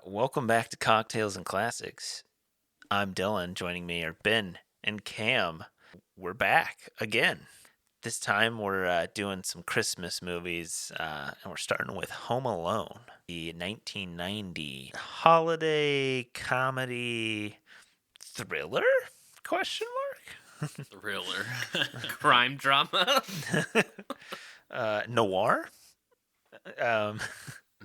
Welcome back to Cocktails and Classics. I'm Dylan. Joining me are Ben and Cam. We're back again. This time we're doing some Christmas movies, and we're starting with Home Alone, the 1990 holiday comedy thriller? Question Thriller. Crime drama. mark? Noir? Um,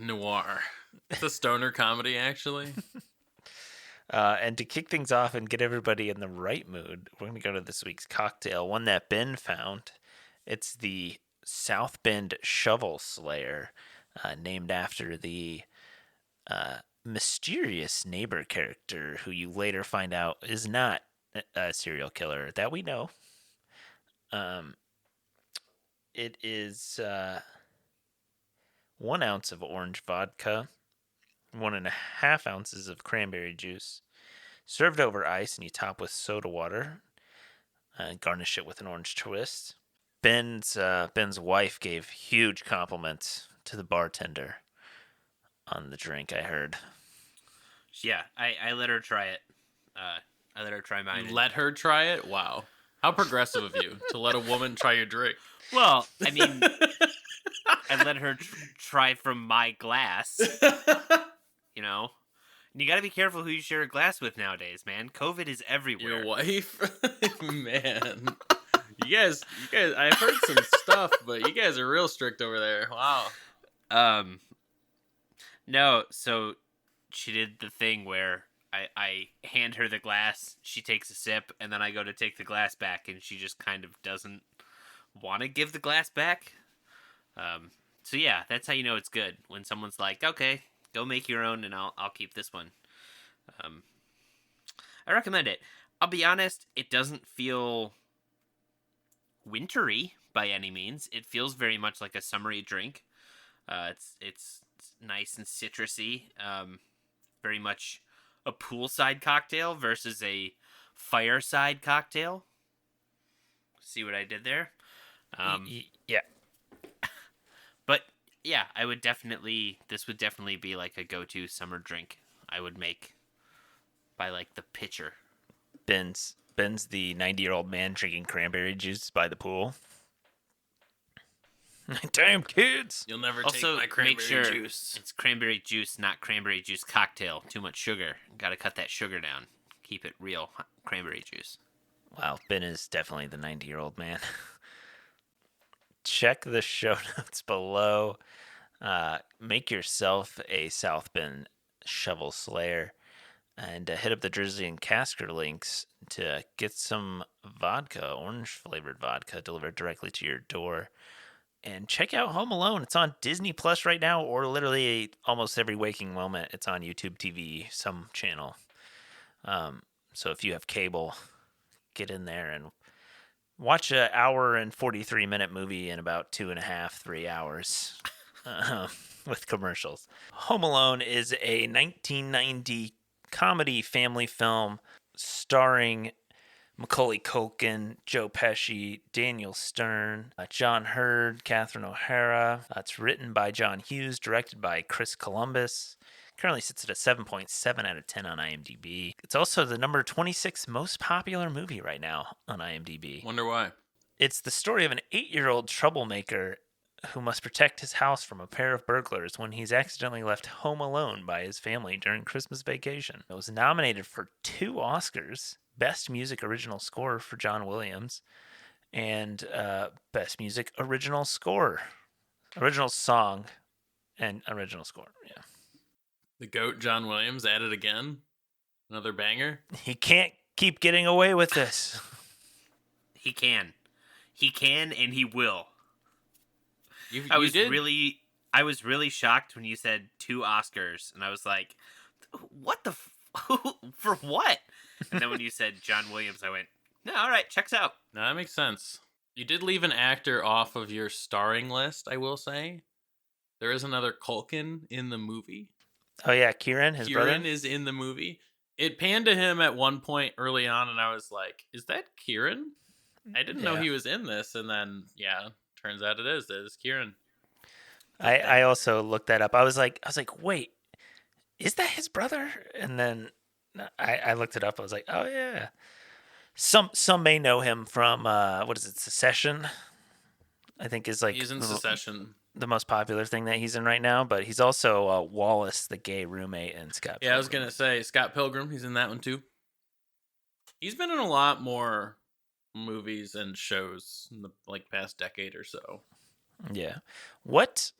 Noir. It's a stoner comedy, actually. and to kick things off and get everybody in the right mood, we're going to go to this week's cocktail, one that Ben found. It's the South Bend Shovel Slayer, named after the mysterious neighbor character who you later find out is not a serial killer that we know. It is 1 ounce of orange vodka, 1.5 ounces of cranberry juice, served over ice, and you top with soda water. Garnish it with an orange twist. Ben's wife gave huge compliments to the bartender on the drink, I heard. Yeah, I let her try it. I let her try mine. You let her try it? Wow. How progressive of you to let a woman try your drink. Well, I mean, I let her try from my glass. You know, and you got to be careful who you share a glass with nowadays, man. COVID is everywhere. Your wife? Man. You guys, I've heard some stuff, but you guys are real strict over there. Wow. No, so she did the thing where I hand her the glass, she takes a sip, and then I go to take the glass back, and she just kind of doesn't want to give the glass back. So yeah, that's how you know it's good. When someone's like, okay, go make your own, and I'll keep this one. I recommend it. I'll be honest, it doesn't feel wintry by any means. It feels very much like a summery drink. It's nice and citrusy. Very much a poolside cocktail versus a fireside cocktail. See what I did there? Yeah. But yeah, this would definitely be like a go-to summer drink I would make by like the pitcher. Ben's the 90-year-old man drinking cranberry juice by the pool. Damn kids! You'll never Also, take my cranberry make sure juice. it's cranberry juice, not cranberry juice cocktail. Too much sugar. Got to cut that sugar down. Keep it real cranberry juice. Wow, Ben is definitely the 90-year-old man. Check the show notes below. Make yourself a South Bend Shovel Slayer and hit up the Drizzly and Casker links to get some vodka, orange-flavored vodka, delivered directly to your door. And check out Home Alone. It's on Disney Plus right now, or literally almost every waking moment. It's on YouTube TV, some channel. So if you have cable, get in there and watch an hour and 43-minute movie in about 2.5, 3 hours with commercials. Home Alone is a 1990 comedy family film starring Macaulay Culkin, Joe Pesci, Daniel Stern, John Hurd, Catherine O'Hara. It's written by John Hughes, directed by Chris Columbus. Currently sits at a 7.7 out of 10 on IMDb. It's also the number 26 most popular movie right now on IMDb. Wonder why. It's the story of an 8-year-old troublemaker who must protect his house from a pair of burglars when he's accidentally left home alone by his family during Christmas vacation. It was nominated for 2 Oscars, Best Music Original Score for John Williams, and Best Music Original Score. Original Song and Original Score, yeah. The GOAT John Williams at it again. Another banger. He can't keep getting away with this. He can. He can and he will. I was really shocked when you said 2 Oscars, and I was like, "What the? For what?" And then when you said John Williams, I went, "No, all right, checks out." No, that makes sense. You did leave an actor off of your starring list, I will say. There is another Culkin in the movie. Oh yeah, Kieran, his brother? Kieran is in the movie. It panned to him at one point early on, and I was like, is that Kieran? I didn't know he was in this, and then, yeah, turns out it is. It is Kieran. I also looked that up. I was like, wait, is that his brother? And then I looked it up. I was like, oh yeah. Some may know him from what is it, Secession? I think is like He's in Succession. the most popular thing that he's in right now. But he's also Wallace, the gay roommate in Scott Pilgrim. Yeah, I was gonna say Scott Pilgrim. He's in that one too. He's been in a lot more movies and shows in the past decade or so. Yeah. What?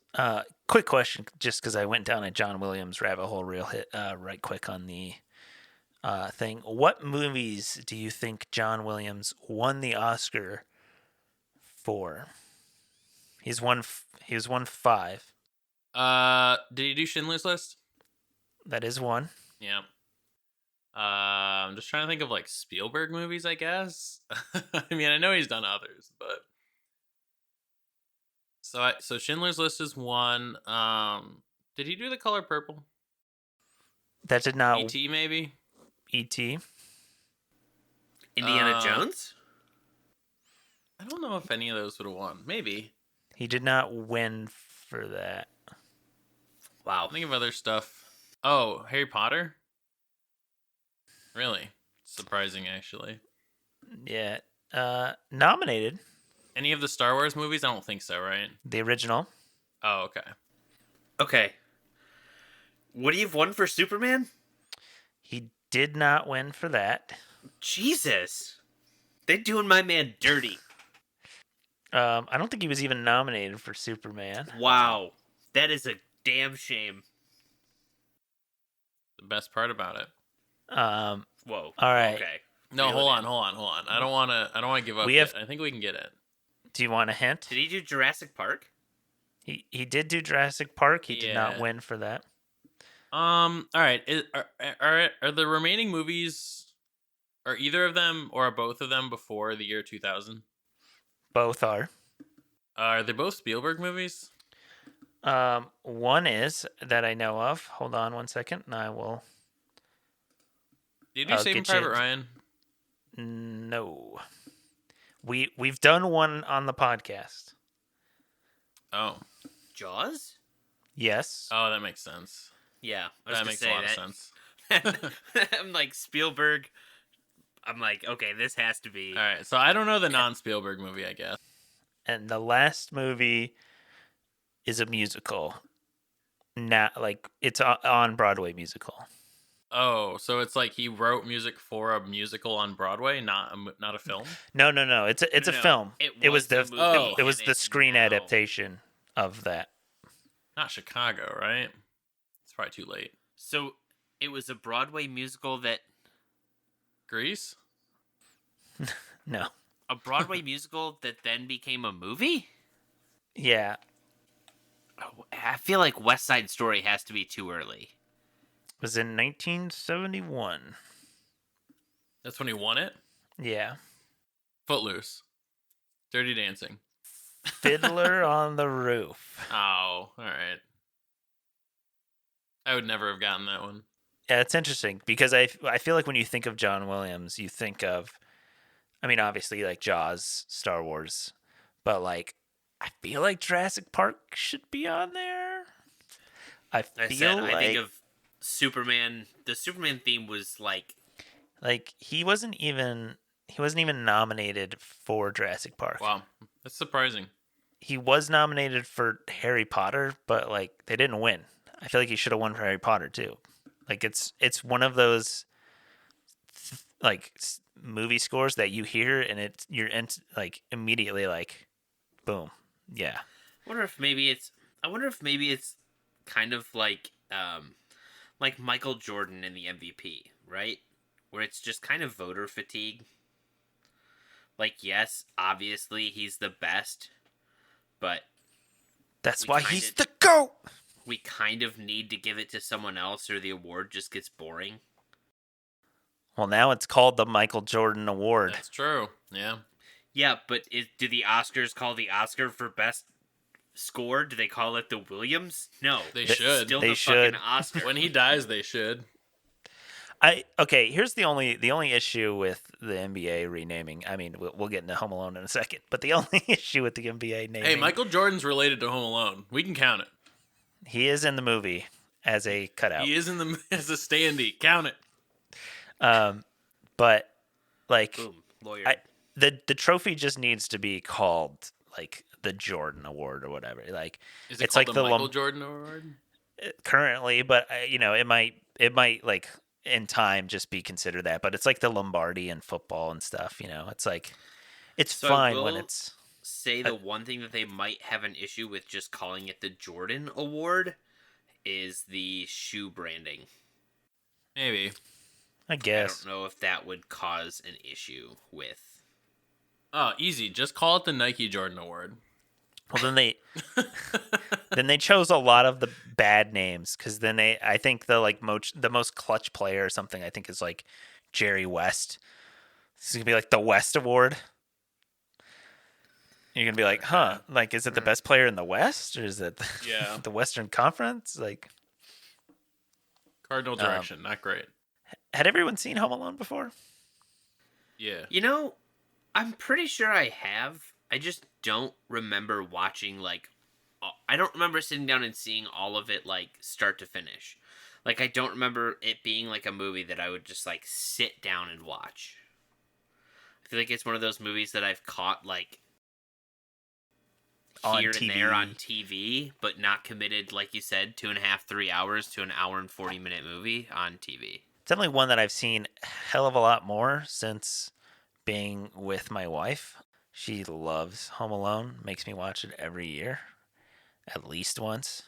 Quick question, just because I went down a John Williams rabbit hole real hit right quick on the thing. What movies do you think John Williams won the Oscar for? He was won 5. Did he do Schindler's List? That is one. Yeah. I'm just trying to think of Spielberg movies, I guess. I mean, I know he's done others, but so Schindler's List is one. Did he do The Color Purple? That did not. E.T. maybe. E.T. Indiana Jones? I don't know if any of those would have won. Maybe. He did not win for that. Wow. Think of other stuff. Oh, Harry Potter? Really? Surprising, actually. Yeah. Nominated. Any of the Star Wars movies? I don't think so, right? The original. Oh, okay. Okay. Would he have won for Superman? He did not win for that. Jesus. They're doing my man dirty. I don't think he was even nominated for Superman. Wow. That is a damn shame. The best part about it. Whoa. All right. Okay. No, Reel hold it on. I don't want to give up. I think we can get it. Do you want a hint? Did he do Jurassic Park? He did do Jurassic Park. He did not Yeah. win for that. All right. Are the remaining movies, are either of them or are both of them before the year 2000? Both are. Are they both Spielberg movies? One is that I know of. Hold on one second, and I will. Did you I'll Saving get you- Private Ryan? No. We've done one on the podcast. Oh. Jaws? Yes. Oh, that makes sense. Yeah. I was That gonna makes say a lot of sense. I'm like, Spielberg. I'm like, okay, this has to be. All right. So I don't know the non-Spielberg movie, I guess. And the last movie is a musical. Not it's on Broadway musical. Oh, so it's like he wrote music for a musical on Broadway, not a film? No. It's a No. film. It was the movie, it was and the it's screen now- adaptation of that. Not Chicago, right? It's probably too late. So it was a Broadway musical that. Grease? No. A Broadway musical that then became a movie? Yeah. Oh, I feel like West Side Story has to be too early. It was in 1971. That's when he won it? Yeah. Footloose. Dirty Dancing. Fiddler on the Roof. Oh, all right. I would never have gotten that one. Yeah, it's interesting because I feel like when you think of John Williams, you think of, I mean, obviously like Jaws, Star Wars, but I feel like Jurassic Park should be on there. I think of Superman. The Superman theme was like he wasn't even nominated for Jurassic Park. Wow. That's surprising. He was nominated for Harry Potter, but they didn't win. I feel like he should have won for Harry Potter too. It's one of those movie scores that you hear and you're immediately boom, yeah. I wonder if maybe it's kind of like Michael Jordan in the MVP, right? Where it's just kind of voter fatigue. Yes, obviously he's the best, but That's we why kinda- he's the GOAT. we kind of need to give it to someone else or the award just gets boring. Well, now it's called the Michael Jordan Award. That's true. Yeah. Yeah, but do the Oscars call the Oscar for best score? Do they call it the Williams? No, They it's should. Still They the should. fucking Oscar. When he dies, they should. Here's the only issue with the NBA renaming. I mean, we'll get into Home Alone in a second, but the only issue with the NBA naming. Hey, Michael Jordan's related to Home Alone. We can count it. He is in the movie, as a cutout. He is in the as a standee. Count it. But like, Boom, lawyer. the trophy just needs to be called like the Jordan Award or whatever. Like, Is it it's called like the Michael Jordan Award? currently, but it might like in time just be considered that. But it's like the Lombardi in football and stuff. It's like it's So I fine when will it's say the one thing that they might have an issue with just calling it the Jordan Award is the shoe branding. Maybe. I I guess. don't know if that would cause an issue with. Oh, easy. Just call it the Nike Jordan Award. Well, then they chose a lot of the bad names because I think the most clutch player or something I think is like Jerry West. This is gonna be like the West Award. You're gonna be like, huh? Like, is it the best player in the West or is it Yeah. the Western Conference? Like, Cardinal direction. Not great. had everyone seen Home Alone before? Yeah. I'm pretty sure I have. I just don't remember watching, like, I don't remember sitting down and seeing all of it, like, start to finish. Like, I don't remember it being, like, a movie that I would just, like, sit down and watch. I feel like it's one of those movies that I've caught, like, On here TV. and there on TV, but not committed, like you said, 2.5, 3 hours to an hour and 40-minute movie on TV. It's definitely one that I've seen a hell of a lot more since being with my wife. She loves Home Alone, makes me watch it every year, at least once.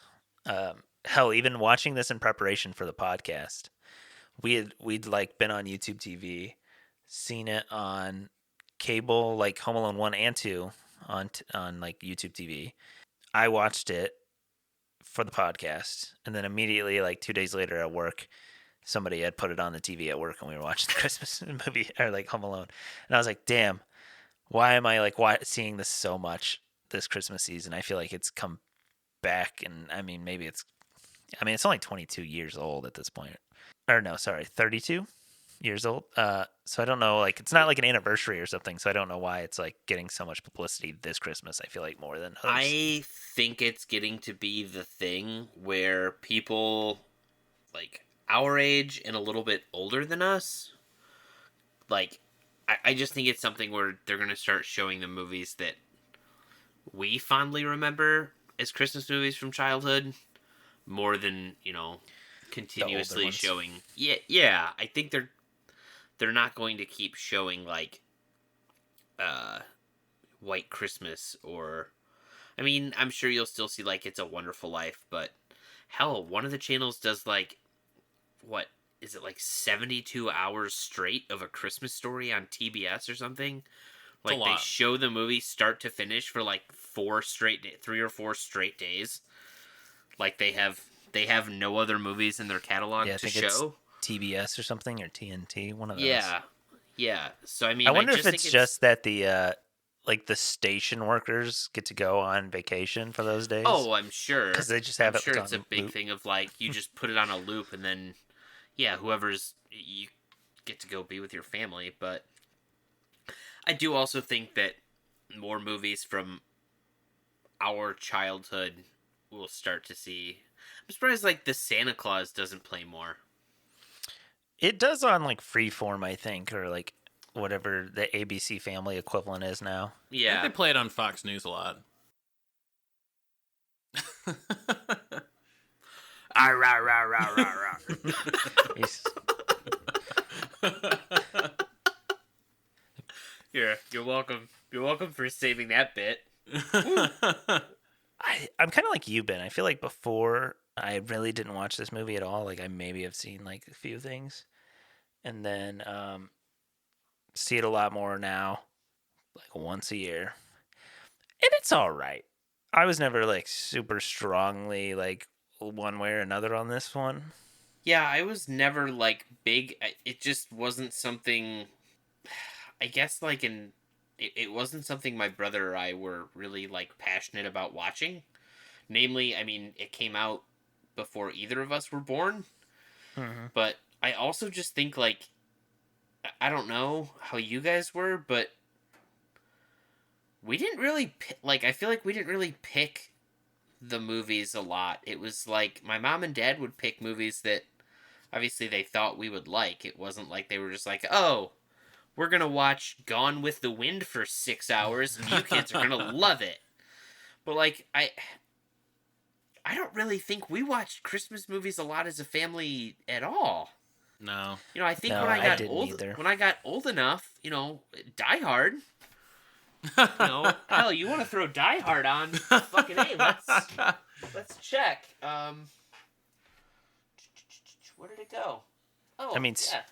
Hell, even watching this in preparation for the podcast, we'd like been on YouTube TV, seen it on cable, like Home Alone 1 and 2 on like YouTube TV. I watched it for the podcast, and then immediately, like 2 days later at work, somebody had put it on the TV at work, and we were watching the Christmas movie or like Home Alone, and I was like, damn. Why am I like seeing this so much this Christmas season? I feel like it's come back, and I mean, it's only 22 years old at this point. Or no, sorry, 32 years old. So I don't know, like it's not like an anniversary or something, so I don't know why it's like getting so much publicity this Christmas. I feel like more than others. I think it's getting to be the thing where people, like, our age and a little bit older than us, like, I just think it's something where they're going to start showing the movies that we fondly remember as Christmas movies from childhood more than, continuously ones. showing. Yeah, I think they're not going to keep showing, like, White Christmas or, I mean, I'm sure you'll still see, like, It's a Wonderful Life, but hell, one of the channels does, like, what is it, like 72 hours straight of A Christmas Story on TBS or something? Like, they show the movie start to finish for like 3 or 4 straight days. Like, they have no other movies in their catalog to show. It's TBS or something, or TNT, one of those. Yeah. So I mean, I wonder if think it's just that the like the station workers get to go on vacation for those days. Oh, I'm sure, because they just have I'm sure it's a on big loop. thing of, like, you just put it on a loop and then, yeah, you get to go be with your family. But I do also think that more movies from our childhood we'll start to see. I'm surprised, like, the Santa Claus doesn't play more. It does on like Freeform, I think, or like whatever the ABC Family equivalent is now. I Yeah. think they play it on Fox News a lot. Ah, rah, rah, rah, rah, rah. You're welcome. You're welcome for saving that bit. I'm kind of like you, Ben. I feel like before I really didn't watch this movie at all. Like I maybe have seen like a few things, and then see it a lot more now, like once a year, and it's all right. I was never like super strongly like one way or another on this one. Yeah, I was never, like, big. It just wasn't something. I guess, like, it wasn't something my brother or I were really, like, passionate about watching. Namely, I mean, it came out before either of us were born. Mm-hmm. But I also just think, like, I don't know how you guys were, but we didn't really I feel like we didn't really pick the movies a lot. It was like my mom and dad would pick movies that obviously they thought we would like. It wasn't like they were just like, oh, we're going to watch Gone with the Wind for 6 hours and you kids are going to love it. But like, I don't really think we watched Christmas movies a lot as a family at all. No. You know, I think No, when I I got didn't old, either. when I got old enough, you know, Die Hard. You know, hell, you want to throw Die Hard on? Fucking A, let's check. Where did it go? Oh, I mean, yeah.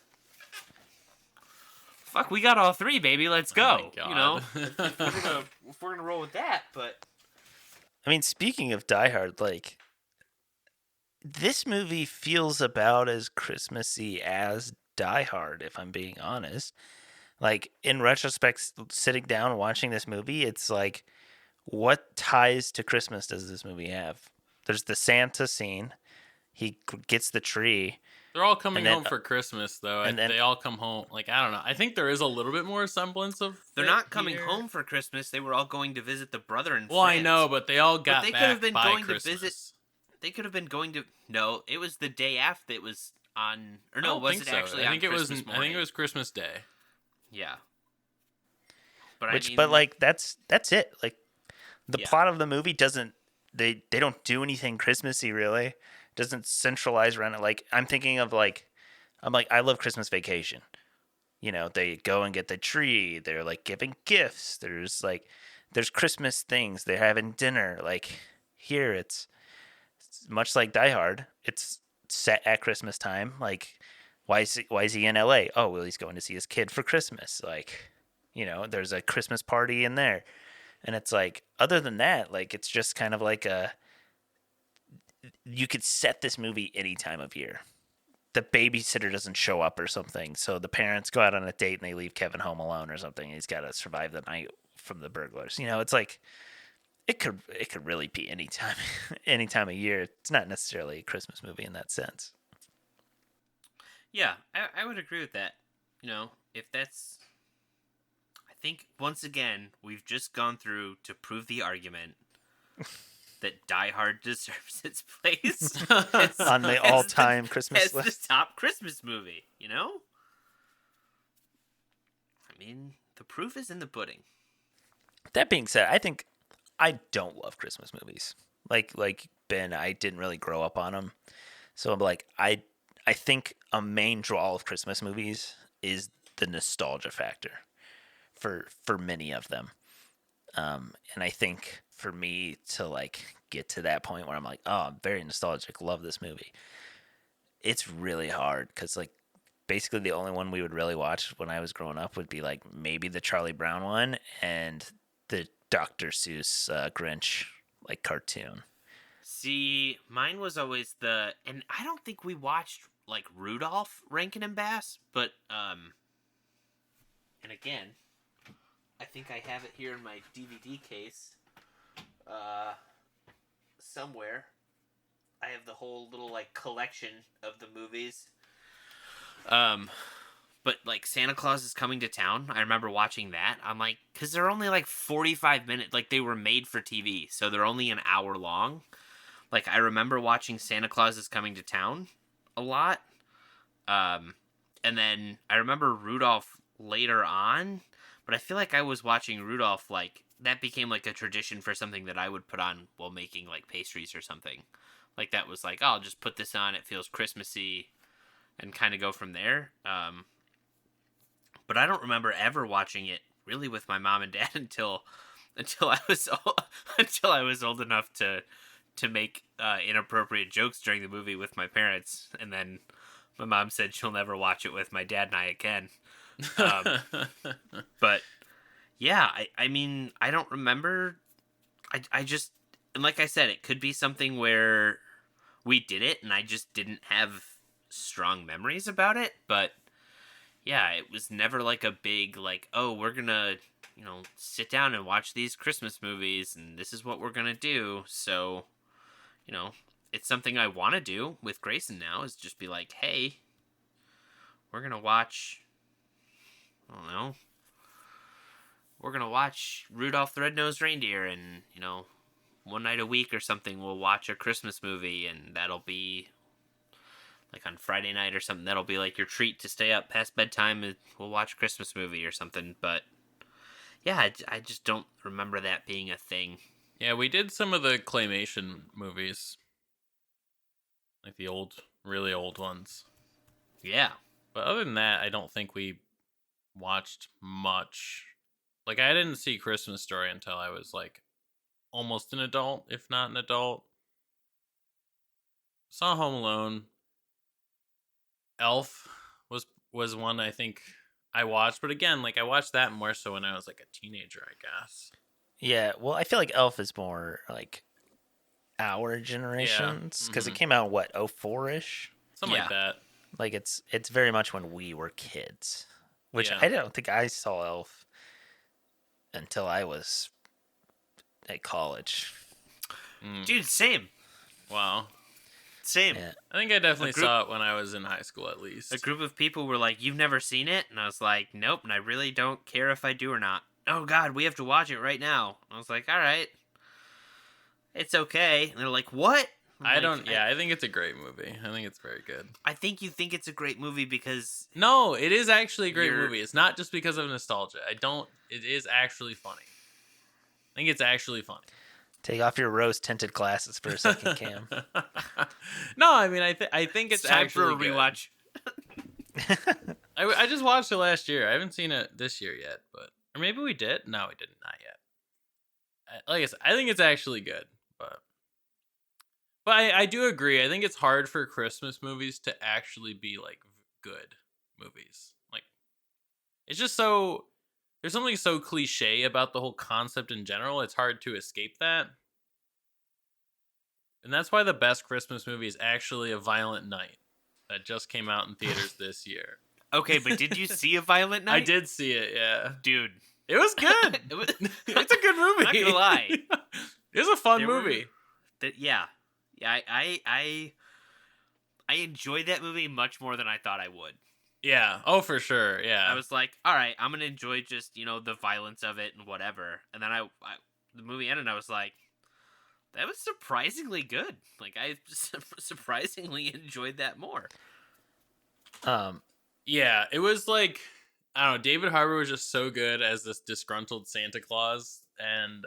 Fuck, we got all three, baby. Let's go. Oh my You know, God. if we're gonna roll with that, but I mean, speaking of Die Hard, like this movie feels about as Christmassy as Die Hard, if I'm being honest. Like in retrospect, sitting down and watching this movie, it's like, what ties to Christmas does this movie have? There's the Santa scene. He gets the tree. They're all coming And then- home for Christmas, though. and then- They all come home. Like, I don't know. I think there is a little bit more semblance of. they're it not coming here. home for Christmas. They were all going to visit the brother and Well, I friends. know, but they all got they could back have been by going to Christmas. visit- They could have been going to. No, it was the day after. It was on. Or I no, don't was think it so. actually I think on it was. Christmas I think morning? it was Christmas Day. Yeah. But Which, I mean, but like that's it. Like the Yeah. plot of the movie doesn't. They don't do anything Christmassy really. It doesn't centralize around it. Like I'm thinking of I love Christmas Vacation. You know, they go and get the tree. They're like giving gifts. There's Christmas things. They're having dinner. Like here, it's much like Die Hard. It's set at Christmas time. Like why is he in L.A.? Oh, well, he's going to see his kid for Christmas. Like, you know, there's a Christmas party in there, and it's like other than that, like it's just kind of like you could set this movie any time of year. The babysitter doesn't show up or something, so the parents go out on a date and they leave Kevin home alone or something. And he's got to survive the night from the burglars. You know, it's like it could really be any time of year. It's not necessarily a Christmas movie in that sense. Yeah, I would agree with that. You know, if that's. I think, once again, we've just gone through to prove the argument that Die Hard deserves its place On the all-time Christmas as list. the top Christmas movie, you know? I mean, the proof is in the pudding. That being said, I don't love Christmas movies. Like Ben, I didn't really grow up on them. So I'm like, I think a main draw of Christmas movies is the nostalgia factor for many of them. And I think for me to like get to that point where I'm like, oh, I'm very nostalgic, love this movie. It's really hard because like basically the only one we would really watch when I was growing up would be like maybe the Charlie Brown one and the Dr. Seuss Grinch like cartoon. See, mine was always and I don't think we watched like Rudolph, Rankin and Bass, but and again, I think I have it here in my DVD case, somewhere. I have the whole little like collection of the movies. But like Santa Claus is Coming to Town, I remember watching that. I'm like, because they're only like 45 minutes, like they were made for TV, so they're only an hour long. Like I remember watching Santa Claus is Coming to Town a lot. And then I remember Rudolph later on, but I feel like I was watching Rudolph like that became like a tradition for something that I would put on while making like pastries or something. Like that was like, oh, I'll just put this on. It feels Christmassy, and kind of go from there. But I don't remember ever watching it really with my mom and dad until I was old enough to make inappropriate jokes during the movie with my parents, and then my mom said she'll never watch it with my dad and I again. But yeah, I mean, I don't remember. I just, and like I said, it could be something where we did it and I just didn't have strong memories about it. But yeah, it was never like a big, like, oh, we're gonna, sit down and watch these Christmas movies and this is what we're gonna do. So, it's something I want to do with Grayson now, is just be like, hey, we're gonna watch, I don't know, we're gonna watch Rudolph the Red-Nosed Reindeer, and one night a week or something, we'll watch a Christmas movie, and that'll be like on Friday night or something. That'll be like your treat to stay up past bedtime, and we'll watch a Christmas movie or something. But yeah, I just don't remember that being a thing. Yeah, we did some of the claymation movies, like the old, really old ones. Yeah. But other than that, I don't think we watched much. Like, I didn't see Christmas Story until I was like almost an adult, if not an adult. Saw Home Alone. Elf was one I think I watched, but again, like I watched that more so when I was like a teenager, I guess. Yeah, well, I feel like Elf is more like our generations because it came out what 04-ish, something like that. Like it's very much when we were kids, which I don't think I saw Elf until I was at college. Dude, same. Wow. Same. Yeah. I think I definitely saw it when I was in high school, at least. A group of people were like, "You've never seen it?" And I was like, "Nope, and I really don't care if I do or not." "Oh God, we have to watch it right now." I was like, "All right, it's okay." And they're like, "What?" I think it's a great movie. I think it's very good. I think you think it's a great movie because... No, it is actually a great movie. It's not just because of nostalgia. It is actually funny. I think it's actually funny. Take off your rose-tinted glasses for a second, Cam. No, I mean, I think it's time actually for a rewatch. I just watched it last year. I haven't seen it this year yet, or maybe we did. No, we did not yet. Like I said, I think it's actually good, but I do agree. I think it's hard for Christmas movies to actually be like good movies. Like it's just so. There's something so cliche about the whole concept in general. It's hard to escape that. And that's why the best Christmas movie is actually A Violent Night that just came out in theaters this year. Okay, but did you see A Violent Night? I did see it, yeah. Dude. It was good. It's a good movie. I'm not gonna lie. It was a fun movie. Yeah, I enjoyed that movie much more than I thought I would. Yeah. Oh, for sure. Yeah. I was like, all right, I'm gonna enjoy just the violence of it and whatever. And then the movie ended, and I was like, that was surprisingly good. Like I surprisingly enjoyed that more. Yeah, it was like I don't know. David Harbour was just so good as this disgruntled Santa Claus, and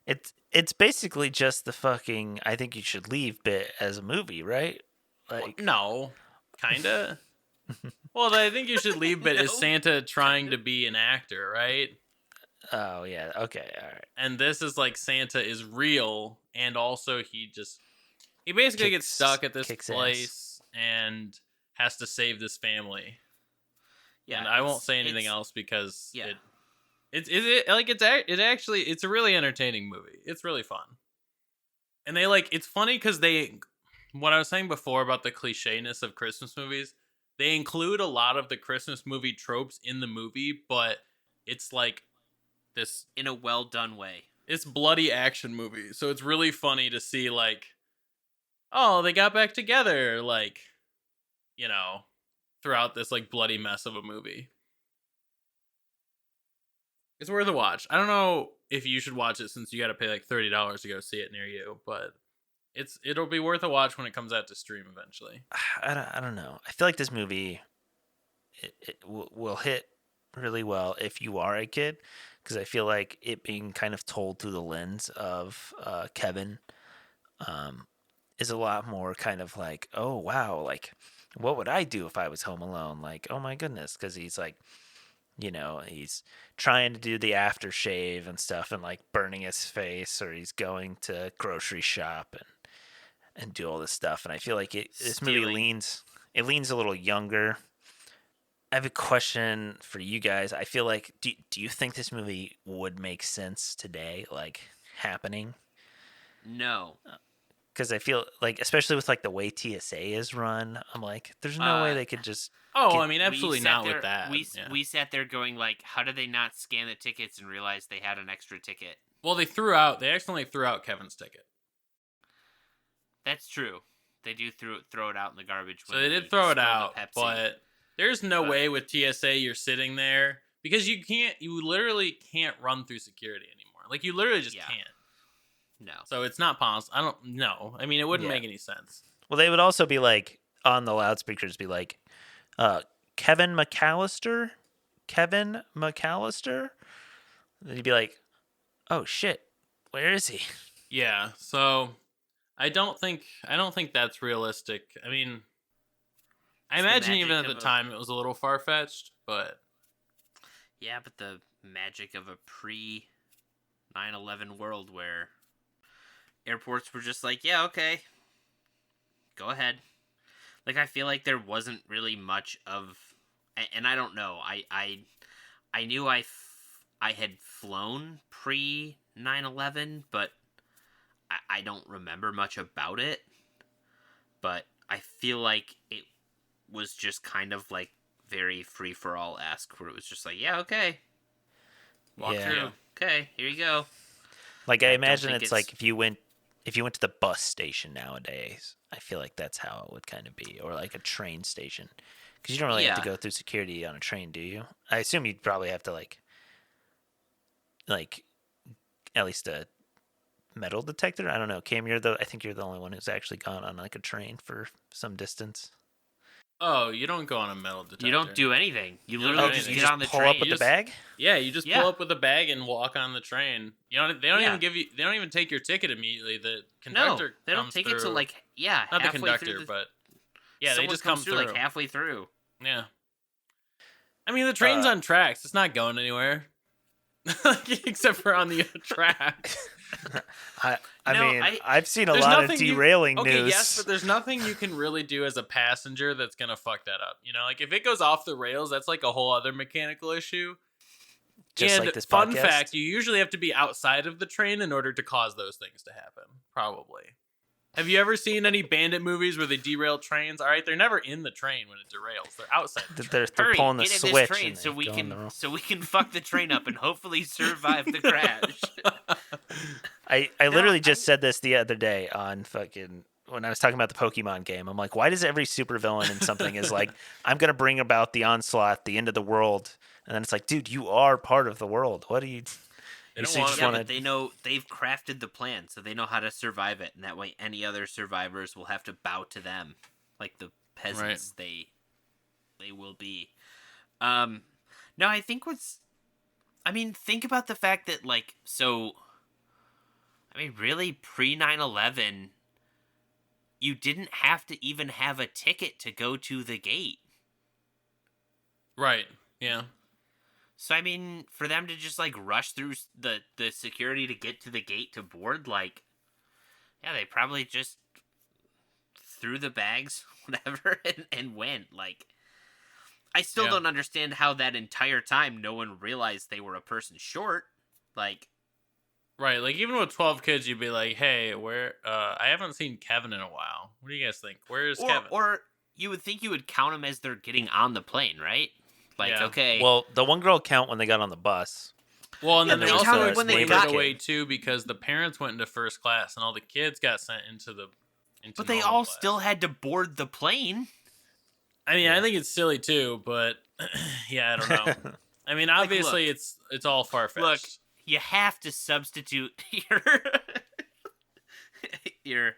it's basically just the fucking "I think you should leave" bit as a movie, right? Like no, kinda. Well, I think you should leave bit is Santa trying to be an actor, right? Oh yeah, okay, all right. And this is like Santa is real, and also he basically gets stuck at this place ass. And has to save this family. Yeah, and I won't say anything else because it's a really entertaining movie. It's really fun, and it's funny because what I was saying before about the clichéness of Christmas movies. They include a lot of the Christmas movie tropes in the movie, but it's like this in a well done way. It's bloody action movie, so it's really funny to see like, oh, they got back together, like, throughout this like bloody mess of a movie. It's worth a watch. I don't know if you should watch it since you got to pay like $30 to go see it near you, but it'll be worth a watch when it comes out to stream eventually. I don't know. I feel like this movie it will hit really well if you are a kid, because I feel like it being kind of told through the lens of Kevin is a lot more kind of like, oh wow, like what would I do if I was home alone? Like, oh my goodness, because he's like, he's trying to do the aftershave and stuff and like burning his face, or he's going to grocery shop and do all this stuff. And I feel like this movie leans a little younger. I have a question for you guys. I feel like, do you think this movie would make sense today, like happening? No. Because I feel like, especially with like the way TSA is run, I'm like, there's no way they could just. I mean, absolutely not with that. We sat there going like, how did they not scan the tickets and realize they had an extra ticket? Well, they accidentally threw out Kevin's ticket. That's true. They do throw it out in the garbage. So they did throw it out, but there's no way with TSA you're sitting there because you literally can't run through security anymore. Like you literally just can't. No. So it's not possible. I don't know. I mean, it wouldn't make any sense. Well, they would also be like on the loudspeakers, be like, Kevin McCallister, Kevin McCallister. And you'd be like, oh shit, where is he? Yeah. So I don't think that's realistic. I mean, I imagine even at the time it was a little far fetched, but yeah, but the magic of a pre 9/11 world where airports were just like, yeah, okay, go ahead. Like, I feel like there wasn't really much of, and I don't know. I knew I had flown pre 9/11, but I don't remember much about it. But I feel like it was just kind of like very free for all esque, where it was just like, yeah, okay, walk through. Okay, here you go. Like, I imagine it's like if you went to the bus station nowadays, I feel like that's how it would kind of be, or like a train station, because you don't really have to go through security on a train, do you? I assume you'd probably have to like at least a metal detector. I don't know. Cam, I think you're the only one who's actually gone on like a train for some distance. Oh, you don't go on a metal detector. You don't do anything. You literally just get on the train. Pull up with the bag? Yeah, you just pull up with a bag and walk on the train. They don't even they don't even take your ticket immediately. The conductor they don't take it till like not the conductor, but they just come through like halfway through. Yeah. I mean, the train's on tracks. It's not going anywhere. Except for on the tracks. I've seen a lot of derailing news. Okay, yes, but there's nothing you can really do as a passenger that's gonna fuck that up. Like if it goes off the rails, that's like a whole other mechanical issue. Just and like this fun podcast. fact, you usually have to be outside of the train in order to cause those things to happen. Probably. Have you ever seen any bandit movies where they derail trains? All right, they're never in the train when it derails. They're outside. They're pulling the switch train so we can fuck the train up and hopefully survive the crash. I literally just said this the other day on when I was talking about the Pokemon game. I'm like, why does every supervillain in something is like, I'm gonna bring about the onslaught, the end of the world, and then it's like, dude, you are part of the world. What do you? But they know they've crafted the plan, so they know how to survive it, and that way any other survivors will have to bow to them, like the peasants they will be. No, I think think about the fact that really pre 9/11, you didn't have to even have a ticket to go to the gate. Right. Yeah. So, for them to just, rush through the security to get to the gate to board, they probably just threw the bags, whatever, and went. I still don't understand how that entire time no one realized they were a person short. Right, even with 12 kids, you'd be like, hey, where, I haven't seen Kevin in a while. What do you guys think? Where's Kevin? Or you would think you would count them as they're getting on the plane, right? Okay. Well, the one girl count when they got on the bus. Well, and then they also when they got away too because the parents went into first class and all the kids got sent into the. But they all still had to board the plane. I think it's silly too, but I don't know. Obviously it's all far fetched. Look, you have to substitute your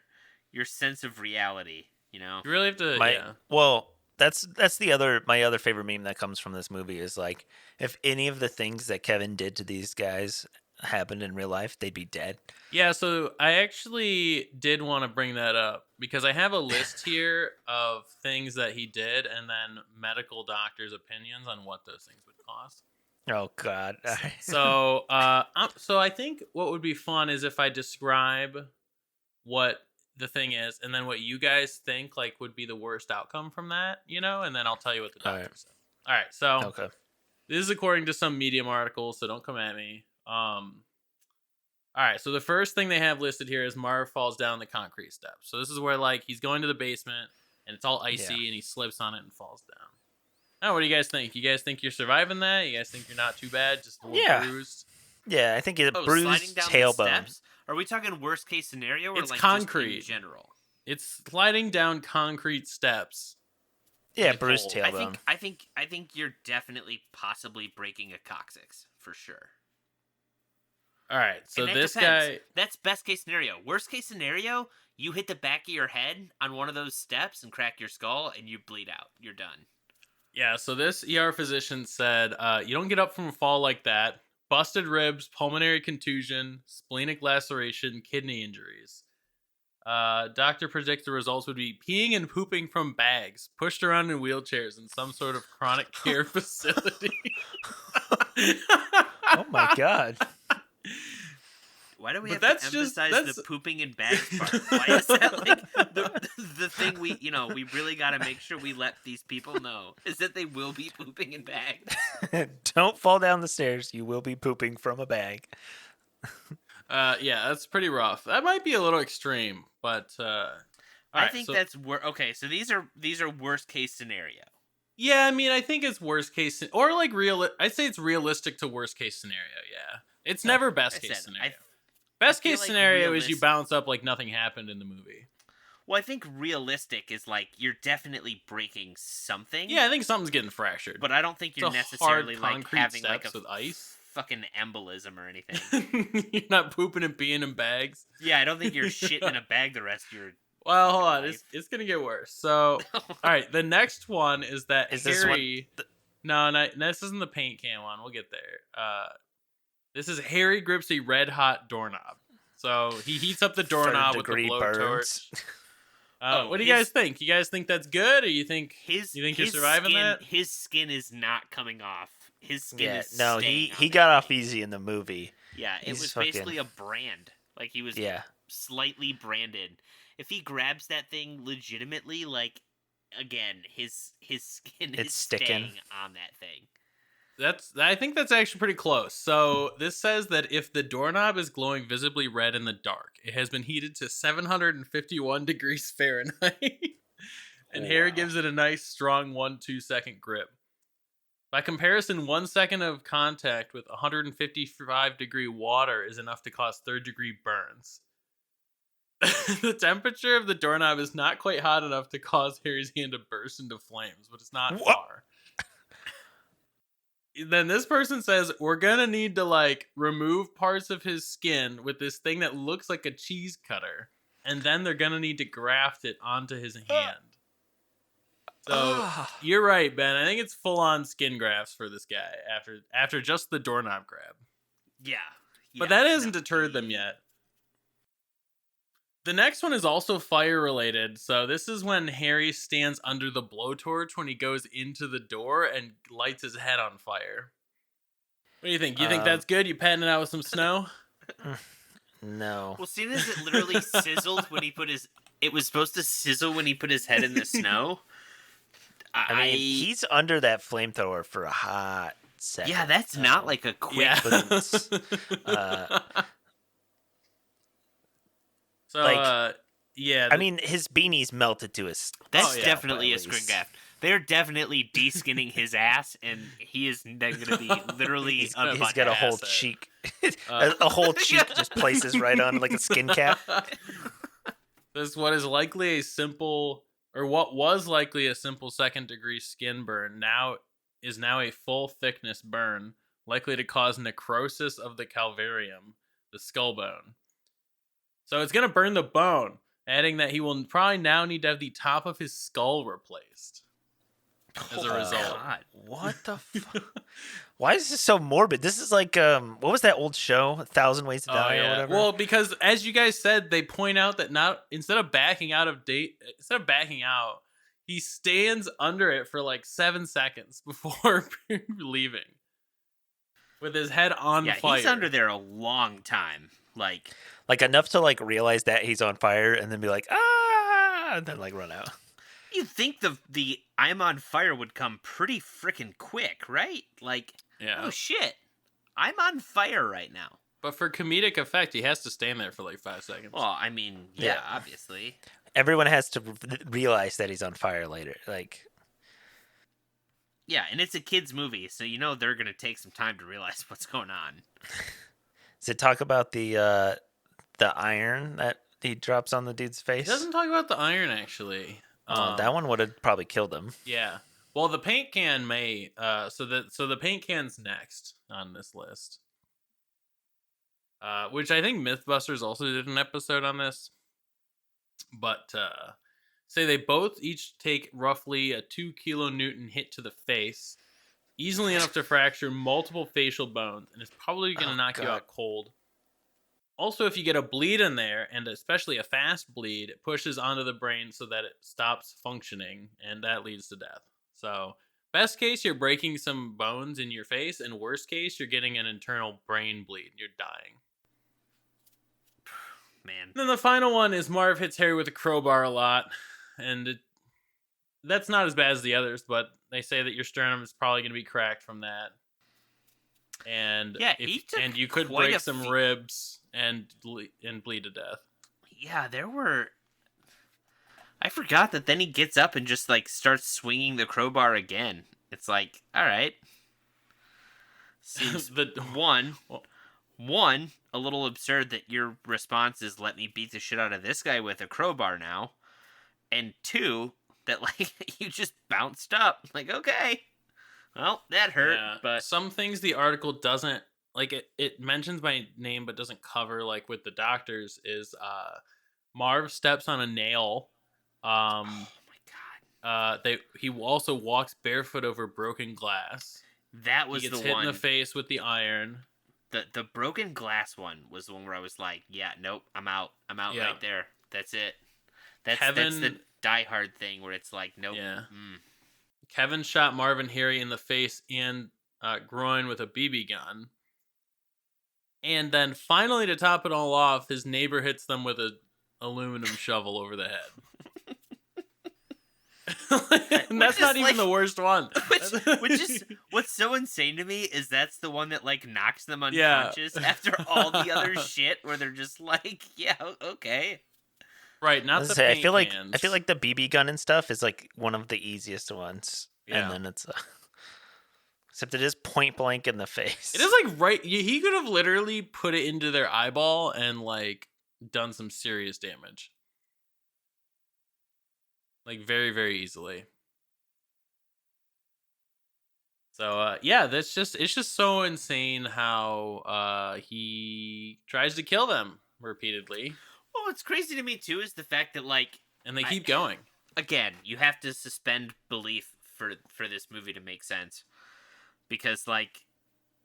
sense of reality. You really have to. Well. That's my other favorite meme that comes from this movie is like, if any of the things that Kevin did to these guys happened in real life, they'd be dead. Yeah, so I actually did want to bring that up because I have a list here of things that he did and then medical doctors' opinions on what those things would cost. Oh God. So I think what would be fun is if I describe what the thing is, and then what you guys think would be the worst outcome from that, and then I'll tell you what the doctor said. All right, so this is according to some Medium articles, so don't come at me. All right, so the first thing they have listed here is Marv falls down the concrete steps. So this is where he's going to the basement and it's all icy and he slips on it and falls down. Oh, what do you guys think? You guys think you're surviving that? You guys think you're not too bad, just a little bruised? Yeah, I think it's bruised tailbone. Are we talking worst case scenario or it's concrete just in general? It's sliding down concrete steps. Yeah, bruised tailbone. I think you're definitely possibly breaking a coccyx for sure. All right, so this guy... That's best case scenario. Worst case scenario, you hit the back of your head on one of those steps and crack your skull, and you bleed out. You're done. Yeah, so this ER physician said, you don't get up from a fall like that. Busted ribs, pulmonary contusion, splenic laceration, kidney injuries. Doctor predicts the results would be peeing and pooping from bags, pushed around in wheelchairs in some sort of chronic care facility. Oh my god. Why do we have to emphasize the pooping in bags part? Why is that like the thing we really got to make sure we let these people know is that they will be pooping in bags? Don't fall down the stairs. You will be pooping from a bag. Yeah, that's pretty rough. That might be a little extreme, but I think that's okay. So these are worst case scenario. Yeah, I mean, I think it's worst case or like I'd say it's realistic to worst case scenario. Yeah, it's never best case scenario. Best case scenario is you bounce up like nothing happened in the movie. Well, I think realistic is like you're definitely breaking something. Yeah, I think something's getting fractured. But I don't think you're necessarily like having like a with ice. Fucking embolism or anything. You're not pooping and peeing in bags. Yeah, I don't think you're shitting in a bag the rest of your. Well, hold on, it's gonna get worse. So, all right, the next one is that Harry. No, this isn't the paint can one. We'll get there. This is Harry grips a red hot doorknob. So he heats up the doorknob with the blowtorch. What do you guys think? You guys think that's good, or you think you're surviving that? His skin is not coming off. His skin is no. He got off easy in the movie. Yeah, it was basically a brand. Like he was slightly branded. If he grabs that thing legitimately, like again, his skin is staying on that thing. I think that's actually pretty close. So this says that if the doorknob is glowing visibly red in the dark, it has been heated to 751 degrees Fahrenheit. And Harry gives it a nice, strong 1-2 second grip. By comparison, 1 second of contact with 155 degree water is enough to cause 3rd degree burns. The temperature of the doorknob is not quite hot enough to cause Harry's hand to burst into flames, but it's not far. Then this person says, we're going to need to, like, remove parts of his skin with this thing that looks like a cheese cutter. And then they're going to need to graft it onto his hand. So, you're right, Ben. I think it's full-on skin grafts for this guy after just the doorknob grab. Yeah. But that hasn't deterred them yet. The next one is also fire-related. So this is when Harry stands under the blowtorch when he goes into the door and lights his head on fire. What do you think? You think that's good? You patting it out with some snow? No. Well, seeing as it literally sizzled when he put his... It was supposed to sizzle when he put his head in the snow. I mean, he's under that flamethrower for a hot second. Yeah, that's not like a quick... Yeah. Yeah. I mean, his beanie's melted to his. That's definitely a skin graft. They're definitely de-skinning his ass, and he is then going to be literally. He's got a whole cheek, a whole cheek just places right on like a skin cap. This what was likely a simple 2nd degree skin burn is now a full thickness burn, likely to cause necrosis of the calvarium, the skull bone. So it's going to burn the bone, adding that he will probably now need to have the top of his skull replaced as a result. God. What the fuck? Why is this so morbid? This is like, what was that old show? 1,000 Ways to Die or whatever? Well, because as you guys said, they point out that instead of backing out, he stands under it for like 7 seconds before leaving. With his head on fire. Yeah, he's under there a long time. Like enough to like realize that he's on fire and then be like, and then like run out. You'd think the I'm on fire would come pretty freaking quick, right? Like, oh shit, I'm on fire right now. But for comedic effect, he has to stand there for like 5 seconds. Well, I mean, yeah. Obviously. Everyone has to realize that he's on fire later. Like, yeah, and it's a kid's movie, so you know they're going to take some time to realize what's going on. Does it talk about the iron that he drops on the dude's face? It doesn't talk about the iron, actually. That one would have probably killed him. Yeah. Well, the paint can may. So the paint can's next on this list. which I think Mythbusters also did an episode on this. But say they both each take roughly a 2 kilonewton hit to the face, easily enough to fracture multiple facial bones, and it's probably going to knock you out cold. Also, if you get a bleed in there, and especially a fast bleed, it pushes onto the brain so that it stops functioning, and that leads to death. So, best case, you're breaking some bones in your face, and worst case, you're getting an internal brain bleed. You're dying. Man. Then the final one is Marv hits Harry with a crowbar a lot, and that's not as bad as the others, but they say that your sternum is probably going to be cracked from that. And yeah, and you could break some ribs and bleed to death. Yeah, there were. I forgot that then he gets up and just like starts swinging the crowbar again. It's like, all right. Seems one a little absurd that your response is let me beat the shit out of this guy with a crowbar now, and two that like you just bounced up. Like, okay. Well, that hurt, yeah, but some things the article doesn't like. It mentions my name, but doesn't cover like with the doctors. Is Marv steps on a nail. Oh my god! He also walks barefoot over broken glass. That was he gets the hit one in the face with the iron. The broken glass one was the one where I was like, yeah, nope, I'm out right there. That's it. That's the Die Hard thing where it's like, nope. Yeah. Kevin shot Marv and Harry in the face and groin with a BB gun. And then finally, to top it all off, his neighbor hits them with an aluminum shovel over the head. And that's not even the worst one. Which is what's so insane to me is that's the one that like knocks them unconscious after all the other shit where they're just like, yeah, okay. Right, not the paint I feel like cans. I feel like the BB gun and stuff is like one of the easiest ones, and then it's except it is point blank in the face. It is like right. He could have literally put it into their eyeball and like done some serious damage, like very very easily. So it's just so insane how he tries to kill them repeatedly. Well, what's crazy to me too is the fact that like, and they keep going. Again, you have to suspend belief for this movie to make sense, because like,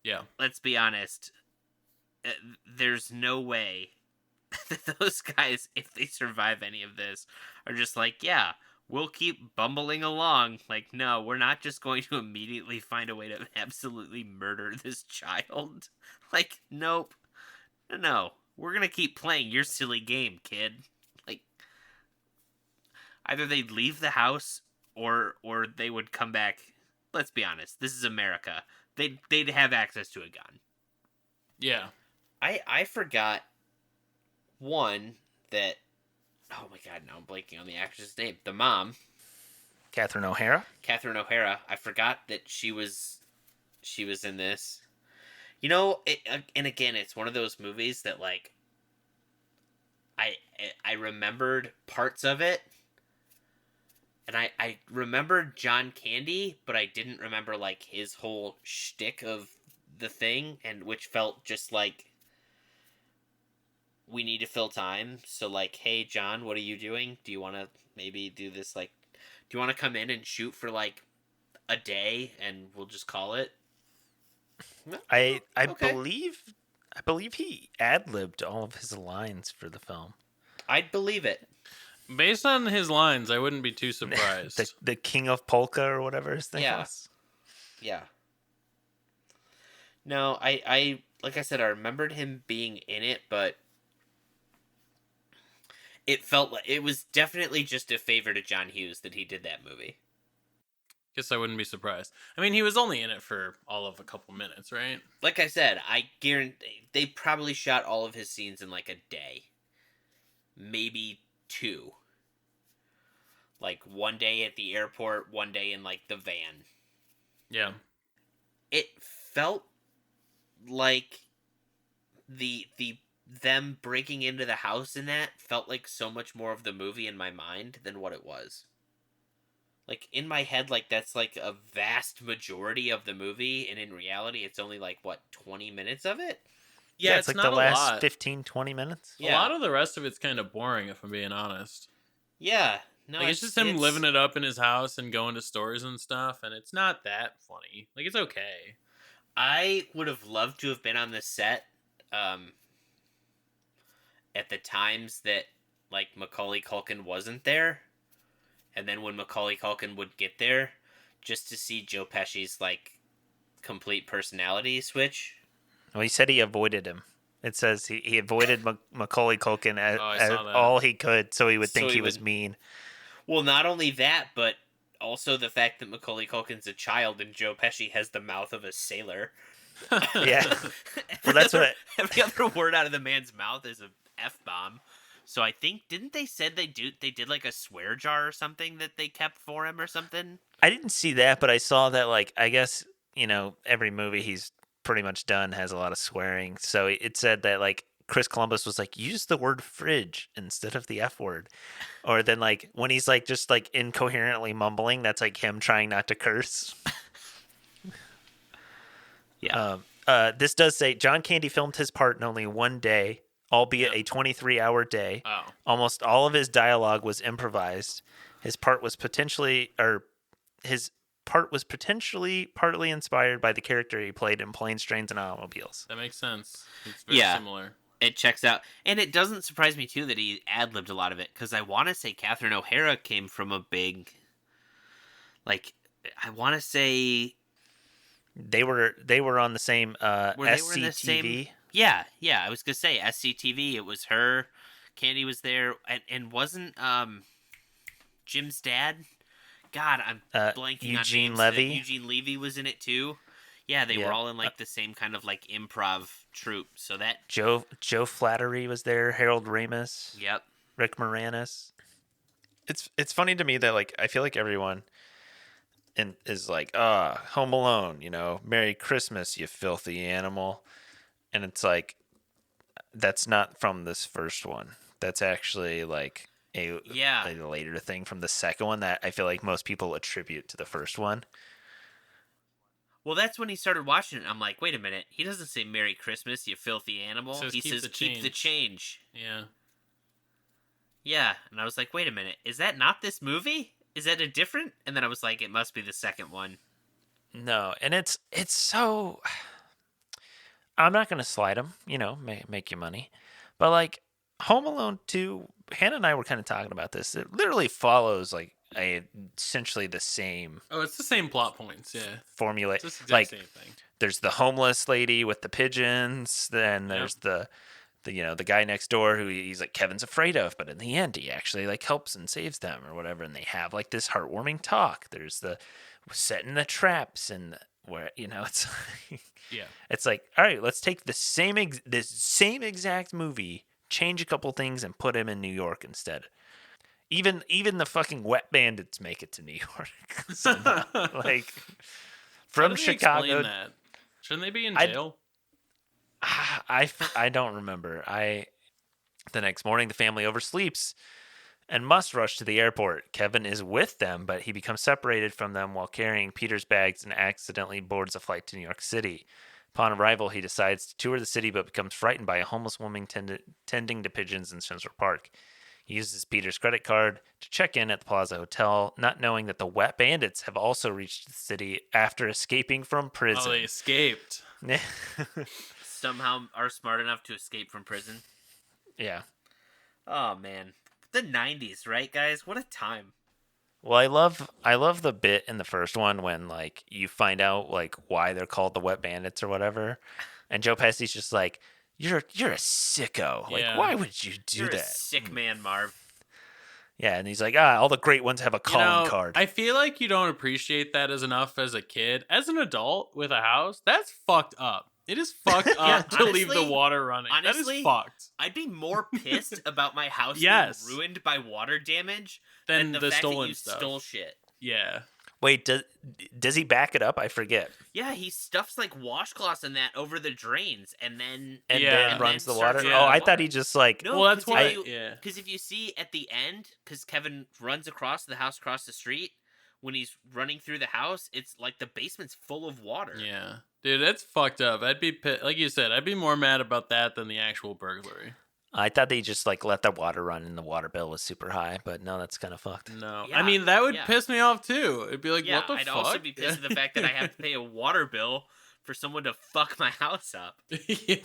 yeah, let's be honest, there's no way that those guys, if they survive any of this, are just like, yeah, we'll keep bumbling along. Like, no, we're not just going to immediately find a way to absolutely murder this child. Like, nope, no. We're going to keep playing your silly game, kid. Like, either they'd leave the house or they would come back. Let's be honest. This is America. They'd have access to a gun. Yeah. I forgot one that, oh my god, now I'm blanking on the actress' name. The mom. Catherine O'Hara. I forgot that she was in this. You know, and again, it's one of those movies that, like, I remembered parts of it, and I remembered John Candy, but I didn't remember, like, his whole shtick of the thing, and which felt just like, we need to fill time, so, like, hey, John, what are you doing? Do you want to maybe do this, like, do you want to come in and shoot for, like, a day, and we'll just call it? I believe he ad-libbed all of his lines for the film. I'd believe it. Based on his lines, I wouldn't be too surprised. the King of Polka or whatever his thing was. Yeah. No, I like I said, I remembered him being in it, but it felt like it was definitely just a favor to John Hughes that he did that movie. Guess I wouldn't be surprised. I mean, he was only in it for all of a couple minutes, right? Like I said, I guarantee they probably shot all of his scenes in like a day. Maybe 2. Like one day at the airport, one day in like the van. Yeah. It felt like them breaking into the house in that felt like so much more of the movie in my mind than what it was. Like, in my head, like, that's, like, a vast majority of the movie, and in reality, it's only, like, 20 minutes of it? Yeah, it's like the last 15, 20 minutes. Yeah. A lot of the rest of it's kind of boring, if I'm being honest. Yeah. No, like, it's just him living it up in his house and going to stores and stuff, and it's not that funny. Like, it's okay. I would have loved to have been on the set at the times that, like, Macaulay Culkin wasn't there. And then when Macaulay Culkin would get there, just to see Joe Pesci's, like, complete personality switch. Well, he said he avoided him. It says he avoided Macaulay Culkin as all he could, so he would think he was mean. Well, not only that, but also the fact that Macaulay Culkin's a child and Joe Pesci has the mouth of a sailor. Yeah. Well, that's what every other word out of the man's mouth is a F-bomb. So I think, didn't they said they did like a swear jar or something that they kept for him or something? I didn't see that, but I saw that, like, I guess, every movie he's pretty much done has a lot of swearing. So it said that, like, Chris Columbus was like, use the word fridge instead of the F word. Or then, like, when he's, like, just, like, incoherently mumbling, that's, like, him trying not to curse. Yeah. This does say John Candy filmed his part in only one day, albeit a 23-hour day. Oh. Almost all of his dialogue was improvised. His part was potentially partly inspired by the character he played in Planes, Trains, and Automobiles. That makes sense. It's very similar. It checks out. And it doesn't surprise me, too, that he ad-libbed a lot of it, because I want to say Catherine O'Hara came from a big, like, I want to say... They were on the same SCTV. Yeah, I was going to say SCTV. It was her. Candy was there. And wasn't Jim's dad? God, I'm blanking Eugene on names. Levy. Eugene Levy was in it, too. Yeah, they were all in, like, the same kind of, like, improv troupe. So that... Joe Flattery was there. Harold Ramis. Yep. Rick Moranis. It's funny to me that, like, I feel like everyone is like, Home Alone, Merry Christmas, you filthy animal. And it's like, that's not from this first one. That's actually, like, a later thing from the second one that I feel like most people attribute to the first one. Well, that's when he started watching it. I'm like, wait a minute. He doesn't say Merry Christmas, you filthy animal. He says keep the change. Yeah. Yeah. And I was like, wait a minute. Is that not this movie? Is that a different? And then I was like, it must be the second one. No. And it's so... I'm not going to slide them, make you money. But, like, Home Alone 2, Hannah and I were kind of talking about this. It literally follows, like, essentially the same... Oh, it's the same plot points, yeah. Formula. It's the like, same thing. There's the homeless lady with the pigeons. Then there's the guy next door who he's like Kevin's afraid of, but in the end he actually, like, helps and saves them or whatever. And they have, like, this heartwarming talk. There's the setting the traps and where, it's like, yeah. It's like, all right, let's take the same exact movie, change a couple things, and put him in New York instead. Even the fucking Wet Bandits make it to New York somehow. Like, from Chicago. That? Shouldn't they be in jail? I don't remember. The next morning, the family oversleeps and must rush to the airport. Kevin is with them, but he becomes separated from them while carrying Peter's bags and accidentally boards a flight to New York City. Upon arrival, he decides to tour the city, but becomes frightened by a homeless woman tending to pigeons in Central Park. He uses Peter's credit card to check in at the Plaza Hotel, not knowing that the Wet Bandits have also reached the city after escaping from prison. Oh, they escaped. Somehow are smart enough to escape from prison. Yeah. Oh, man. The 90s, right, guys? What a time. Well, I love the bit in the first one when, like, you find out, like, why they're called the Wet Bandits or whatever, and Joe Pesci's just like, you're a sicko. Like, why would you do that? You're a sick man, Marv. Yeah, and he's like, all the great ones have a calling card. I feel like you don't appreciate that as enough as a kid. As an adult with a house, that's fucked up. It is fucked up to leave the water running. Honestly, that is fucked. I'd be more pissed about my house being ruined by water damage than the fact stolen that you stole shit. Yeah. Wait, does he back it up? I forget. Yeah, he stuffs, like, washcloths and that over the drains and then runs the water. Yeah. I thought he just, like... No, well, that's why... Because if you see at the end, because Kevin runs across the house across the street, when he's running through the house, it's like the basement's full of water. Yeah. Dude, that's fucked up. I'd be, like you said, I'd be more mad about that than the actual burglary. I thought they just like let the water run and the water bill was super high, but no, that's kind of fucked. No. Yeah, I mean, that would piss me off too. It'd be like, yeah, what the I'd fuck? also be pissed at the fact that I have to pay a water bill for someone to fuck my house up. Yeah.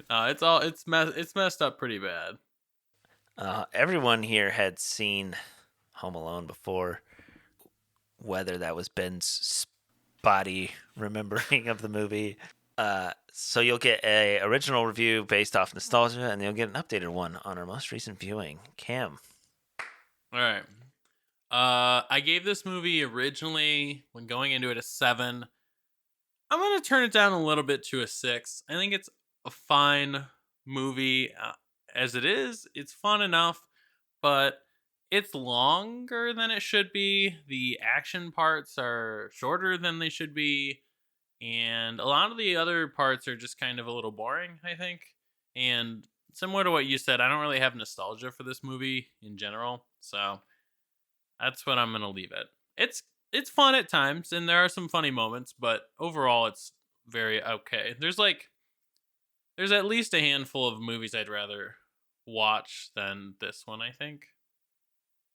It's messed up pretty bad. Everyone here had seen Home Alone before, whether that was Ben's spotty remembering of the movie. So you'll get a original review based off nostalgia, and you'll get an updated one on our most recent viewing. Cam. All right. I gave this movie originally, when going into it, a 7. I'm going to turn it down a little bit to a 6. I think it's a fine movie as it is. It's fun enough, but it's longer than it should be. The action parts are shorter than they should be. And a lot of the other parts are just kind of a little boring, I think. And similar to what you said, I don't really have nostalgia for this movie in general. So that's what I'm going to leave it. It's fun at times, and there are some funny moments, but overall it's very okay. There's at least a handful of movies I'd rather watch than this one, I think.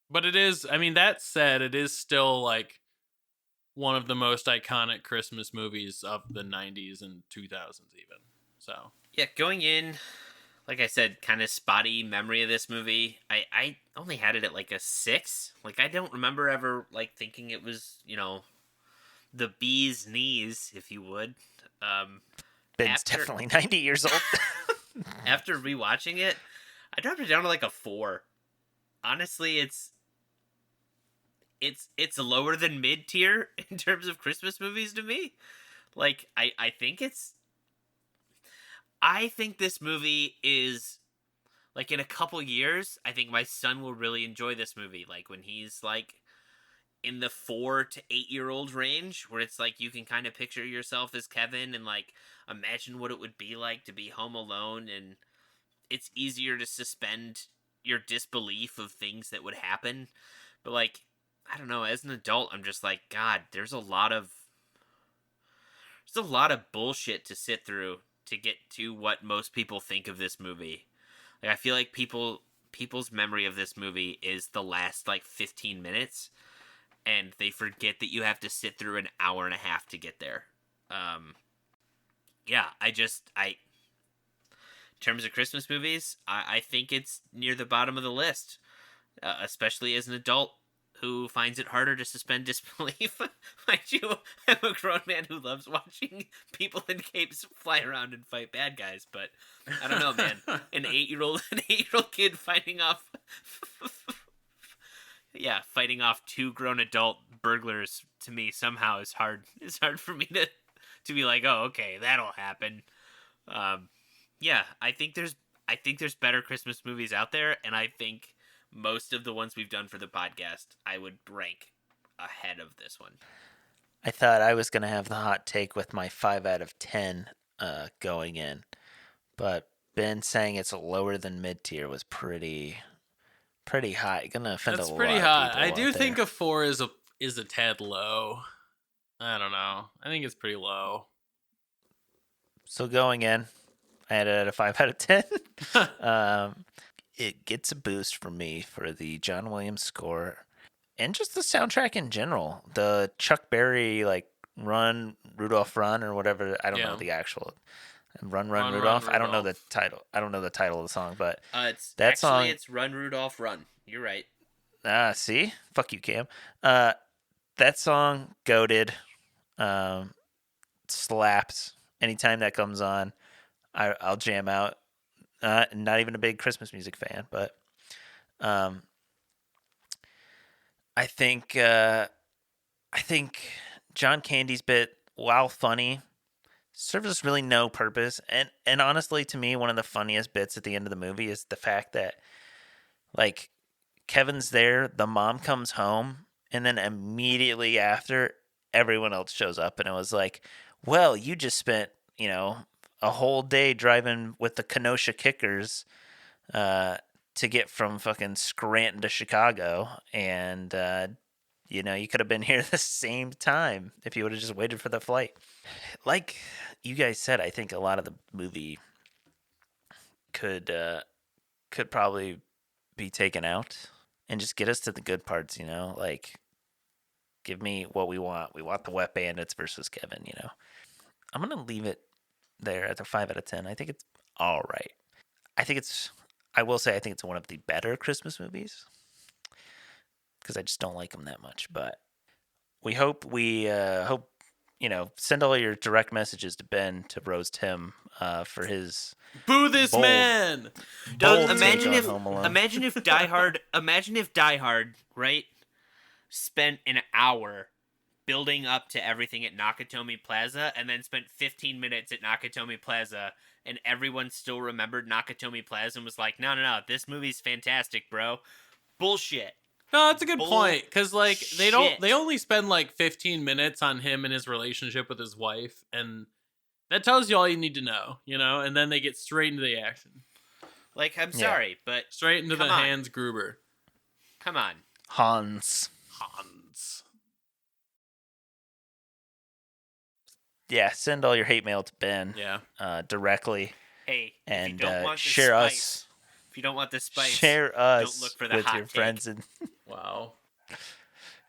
But it is, I mean, that said, it is still like one of the most iconic Christmas movies of the 90s and 2000s even. So, yeah, going in, like I said, kind of spotty memory of this movie. I only had it at like a 6. Like, I don't remember ever like thinking it was, the bee's knees, if you would. Ben's definitely 90 years old. After rewatching it, I dropped it down to like a 4. Honestly, it's lower than mid tier in terms of Christmas movies to me. Like, I think this movie is, like, in a couple years, I think my son will really enjoy this movie. Like, when he's like in the 4 to 8-year-old range, where it's like you can kind of picture yourself as Kevin and like imagine what it would be like to be home alone, and it's easier to suspend your disbelief of things that would happen. But like, I don't know, as an adult, I'm just like, God, there's a lot of bullshit to sit through to get to what most people think of this movie. Like, I feel like people's memory of this movie is the last like 15 minutes, and they forget that you have to sit through an hour and a half to get there. Yeah, in terms of Christmas movies, I think it's near the bottom of the list, especially as an adult who finds it harder to suspend disbelief. Mind you, I'm a grown man who loves watching people in capes fly around and fight bad guys, but I don't know, man. An 8-year-old kid fighting off two grown adult burglars, to me somehow is hard. It's hard for me to be like, oh, okay, that'll happen. Yeah, I think there's better Christmas movies out there, and I think most of the ones we've done for the podcast, I would rank ahead of this one. I thought I was going to have the hot take with my 5 out of 10 going in, but Ben saying it's lower than mid-tier was pretty high. Going to offend That's a lot pretty of high. people I do out think there. a 4 is a tad low. I don't know. I think it's pretty low. So going in, I had it at a 5 out of 10. It gets a boost for me for the John Williams score and just the soundtrack in general. The Chuck Berry, like, Run, Rudolph Run, or whatever. I don't know the actual Run, Rudolph. I don't know the title. I don't know the title of the song, but it's Run, Rudolph, Run. You're right. See? Fuck you, Cam. That song, goated, slaps. Anytime that comes on, I'll jam out. Not even a big Christmas music fan, but I think John Candy's bit, while funny, serves really no purpose. And honestly, to me, one of the funniest bits at the end of the movie is the fact that, like, Kevin's there, the mom comes home, and then immediately after, everyone else shows up, and it was like, well, you just spent, a whole day driving with the Kenosha Kickers to get from fucking Scranton to Chicago, and You know, you could have been here the same time if you would have just waited for the flight. Like you guys said, I think a lot of the movie could probably be taken out and just get us to the good parts, you know? Like, give me what we want. We want the Wet Bandits versus Kevin, you know? I'm going to leave it there at a 5 out of 10. I think it's all right. I will say, I think it's one of the better Christmas movies because I just don't like them that much. But we hope, you know, send all your direct messages to Ben to roast him for his boo this man. Imagine if Die Hard, right, spent an hour building up to everything at Nakatomi Plaza and then spent 15 minutes at Nakatomi Plaza and everyone still remembered Nakatomi Plaza and was like, no, this movie's fantastic, bro. Bullshit. No, that's a good point, because like they only spend like 15 minutes on him and his relationship with his wife, and that tells you all you need to know, you know, and then they get straight into the action. Like, I'm sorry, but straight into the Hans Gruber. Come on. Hans. Yeah, send all your hate mail to Ben. Yeah. Directly. Hey, and if you don't want share spice, us. If you don't want the spice, share us don't look for the with hot your take. friends and wow.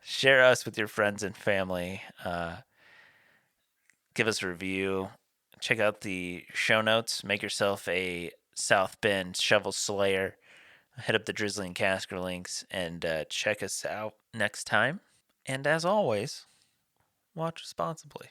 Share us with your friends and family. Give us a review. Check out the show notes. Make yourself a South Bend shovel slayer. Hit up the Drizzly and Casker links and check us out next time. And as always, watch responsibly.